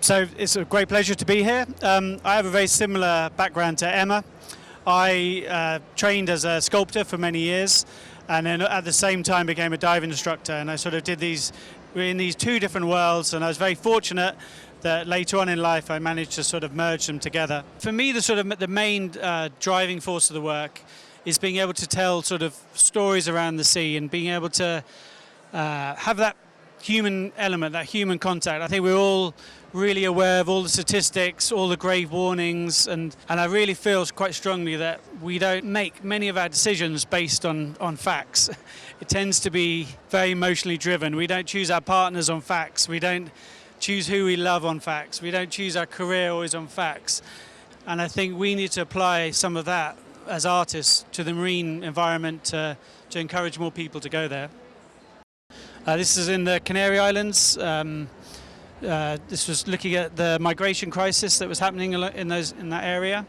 So it's a great pleasure to be here. I have a very similar background to Emma. I trained as a sculptor for many years, and then at the same time became a dive instructor, and I sort of did we're in these two different worlds, and I was very fortunate that later on in life I managed to sort of merge them together. For me, the main driving force of the work is being able to tell sort of stories around the sea and being able to have that human element, that human contact. I think we're all really aware of all the statistics, all the grave warnings, and I really feel quite strongly that we don't make many of our decisions based on facts. It tends to be very emotionally driven. We don't choose our partners on facts. We don't choose who we love on facts. We don't choose our career always on facts. And I think we need to apply some of that as artists to the marine environment to encourage more people to go there. This is in the Canary Islands. This was looking at the migration crisis that was happening in that area.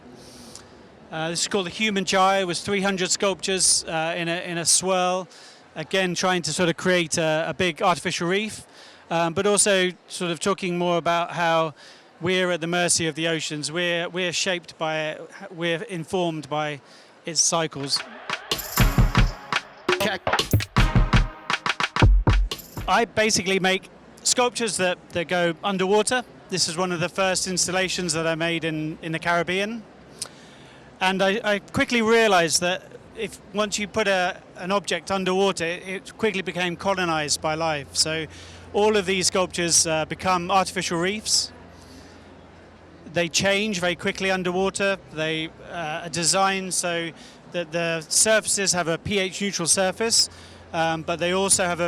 This is called the Human Gyre. It was 300 sculptures in a swirl, again trying to sort of create a big artificial reef, but also sort of talking more about how we're at the mercy of the oceans. We're shaped by it. We're informed by its cycles. I basically make sculptures that go underwater. This is one of the first installations that I made in the Caribbean. And I quickly realized that once you put an object underwater, it quickly became colonized by life. So all of these sculptures become artificial reefs. They change very quickly underwater. They are designed so that the surfaces have a pH neutral surface, but they also have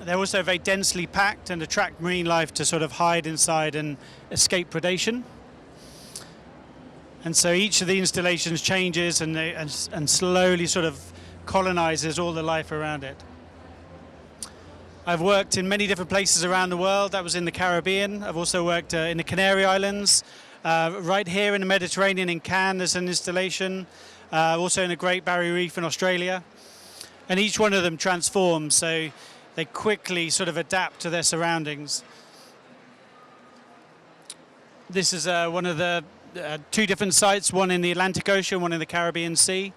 they're also very densely packed and attract marine life to sort of hide inside and escape predation. And so each of the installations changes and slowly sort of colonizes all the life around it. I've worked in many different places around the world. That was in the Caribbean. I've also worked in the Canary Islands, right here in the Mediterranean in Cannes there's an installation, also in the Great Barrier Reef in Australia. And each one of them transforms, so they quickly sort of adapt to their surroundings. This is one of the two different sites, one in the Atlantic Ocean, one in the Caribbean Sea.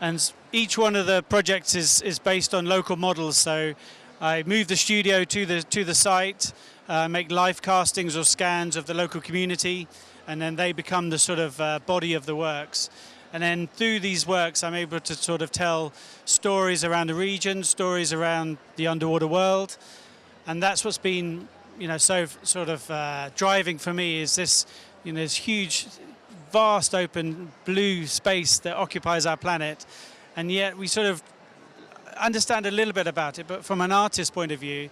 And each one of the projects is based on local models, so I move the studio to the site, make live castings or scans of the local community, and then they become the sort of body of the works. And then through these works, I'm able to sort of tell stories around the region, stories around the underwater world. And that's what's been, so sort of driving for me is this, this huge, vast open blue space that occupies our planet. And yet we sort of understand a little bit about it, but from an artist's point of view,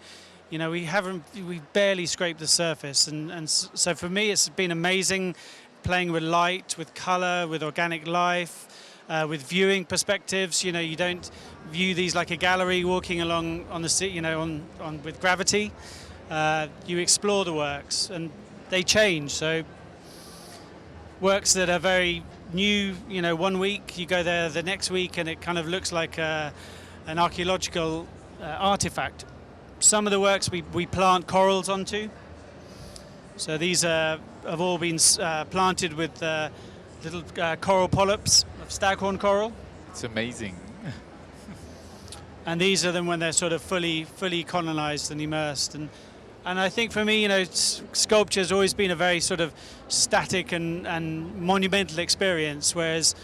we barely scraped the surface. And so for me, it's been amazing playing with light, with color, with organic life, with viewing perspectives. You don't view these like a gallery walking along on the sea, with gravity. You explore the works and they change. So works that are very new, 1 week, you go there the next week and it kind of looks like an archaeological artifact. Some of the works we plant corals onto. So these have all been planted with little coral polyps of staghorn coral. It's amazing. And these are them when they're sort of fully colonized and immersed. And I think for me, sculpture has always been a very sort of static and monumental experience, whereas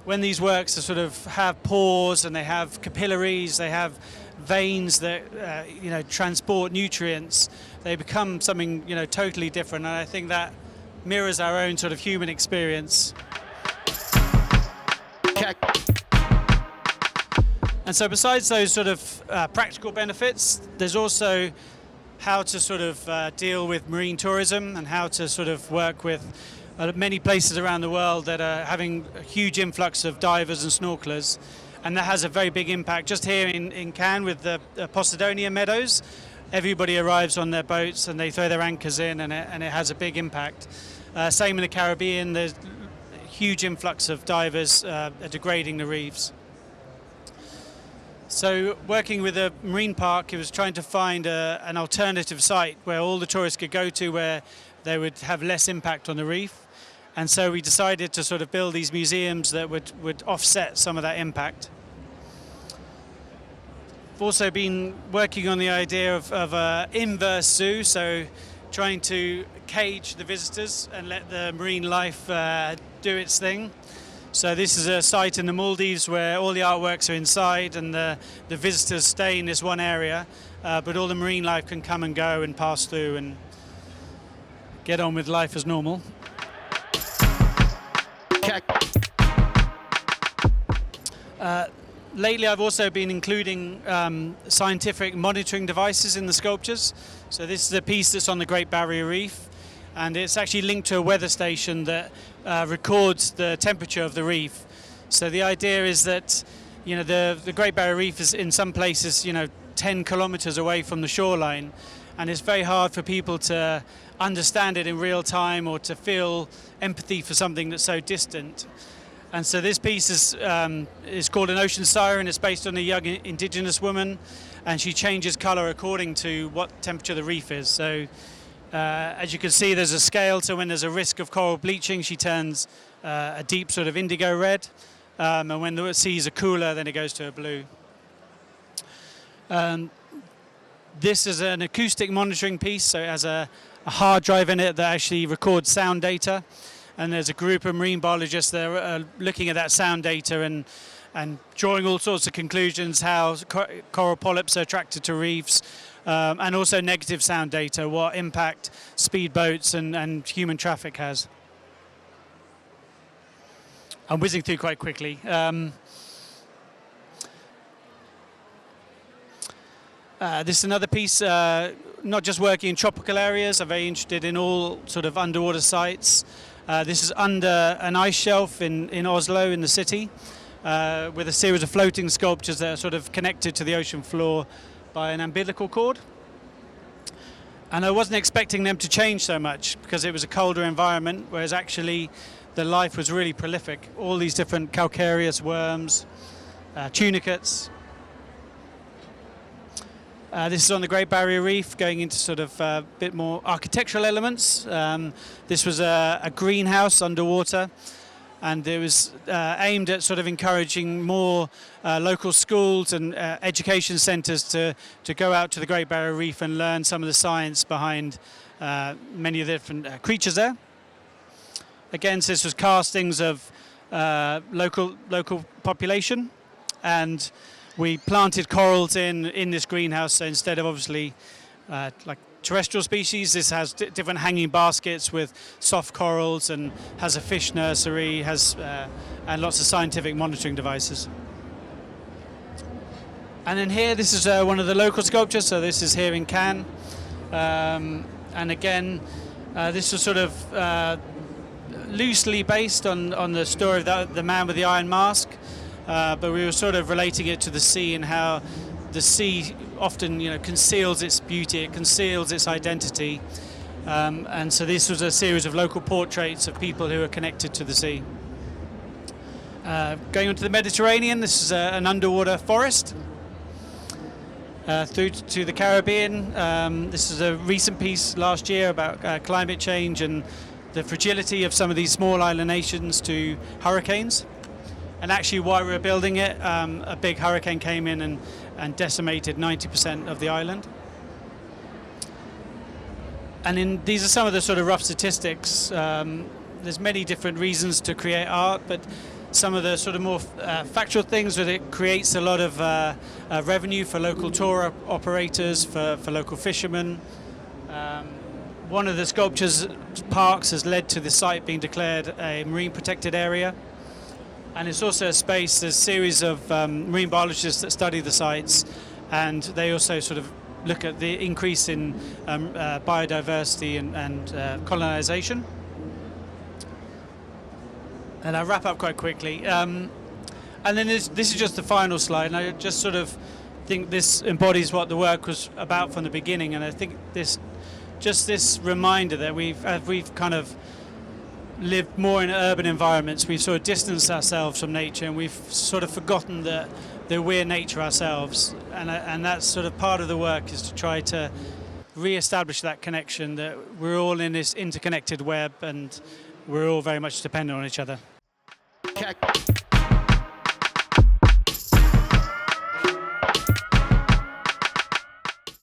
when these works are sort of have pores and they have capillaries, they have veins that transport nutrients, they become something totally different. And I think that mirrors our own sort of human experience. And so besides those sort of practical benefits, there's also how to sort of deal with marine tourism and how to sort of work with many places around the world that are having a huge influx of divers and snorkelers. And that has a very big impact. Just here in Cannes with the Posidonia meadows, everybody arrives on their boats and they throw their anchors in, and it has a big impact. Same in the Caribbean, there's a huge influx of divers degrading the reefs. So working with a marine park, it was trying to find an alternative site where all the tourists could go to where they would have less impact on the reef. And so we decided to sort of build these museums that would offset some of that impact. I've also been working on the idea of an inverse zoo, so trying to cage the visitors and let the marine life do its thing. So this is a site in the Maldives where all the artworks are inside and the visitors stay in this one area, but all the marine life can come and go and pass through and get on with life as normal. Lately I've also been including scientific monitoring devices in the sculptures. So this is a piece that's on the Great Barrier Reef, and it's actually linked to a weather station that records the temperature of the reef. So the idea is that, you know, the Great Barrier Reef is in some places, you know, 10 kilometers away from the shoreline, and it's very hard for people to understand it in real time or to feel empathy for something that's so distant. And so this piece is called An Ocean Siren. It's based on a young indigenous woman, and she changes color according to what temperature the reef is. So as you can see, there's a scale, so when there's a risk of coral bleaching, she turns a deep sort of indigo red, and when the seas are cooler, then it goes to a blue. This is an acoustic monitoring piece, so it has a hard drive in it that actually records sound data, and there's a group of marine biologists that are looking at that sound data and drawing all sorts of conclusions, how coral polyps are attracted to reefs, and also negative sound data, what impact speedboats and human traffic has. I'm whizzing through quite quickly. This is another piece, not just working in tropical areas. I'm very interested in all sort of underwater sites. This is under an ice shelf in Oslo, in the city, with a series of floating sculptures that are sort of connected to the ocean floor by an umbilical cord. And I wasn't expecting them to change so much because it was a colder environment, whereas actually the life was really prolific. All these different calcareous worms, tunicates. This is on the Great Barrier Reef, going into sort of a bit more architectural elements. This was a greenhouse underwater, and it was aimed at sort of encouraging more local schools and education centres to go out to the Great Barrier Reef and learn some of the science behind many of the different creatures there. Again, so this was castings of local population, and we planted corals in this greenhouse. So instead of obviously like terrestrial species, this has different hanging baskets with soft corals and has a fish nursery, and lots of scientific monitoring devices. And then here, this is one of the local sculptures. So this is here in Cannes, and again, this was sort of loosely based on the story of the man with the iron mask. But we were sort of relating it to the sea and how the sea often, you know, conceals its beauty, it conceals its identity. And so this was a series of local portraits of people who are connected to the sea. Going on to the Mediterranean, this is an underwater forest. Through to the Caribbean, this is a recent piece last year about climate change and the fragility of some of these small island nations to hurricanes. And actually, while we were building it, a big hurricane came in and decimated 90% of the island. And these are some of the sort of rough statistics. There's many different reasons to create art, but some of the sort of more factual things that it creates a lot of revenue for local tour operators, for local fishermen. One of the sculptures parks has led to the site being declared a marine protected area. And it's also a space, there's a series of marine biologists that study the sites, and they also sort of look at the increase in biodiversity and colonization. And I'll wrap up quite quickly. And then this is just the final slide, and I just sort of think this embodies what the work was about from the beginning, and I think this reminder that we've kind of lived more in urban environments, we've sort of distanced ourselves from nature, and we've sort of forgotten that we're nature ourselves. And that's sort of part of the work, is to try to re-establish that connection, that we're all in this interconnected web and we're all very much dependent on each other.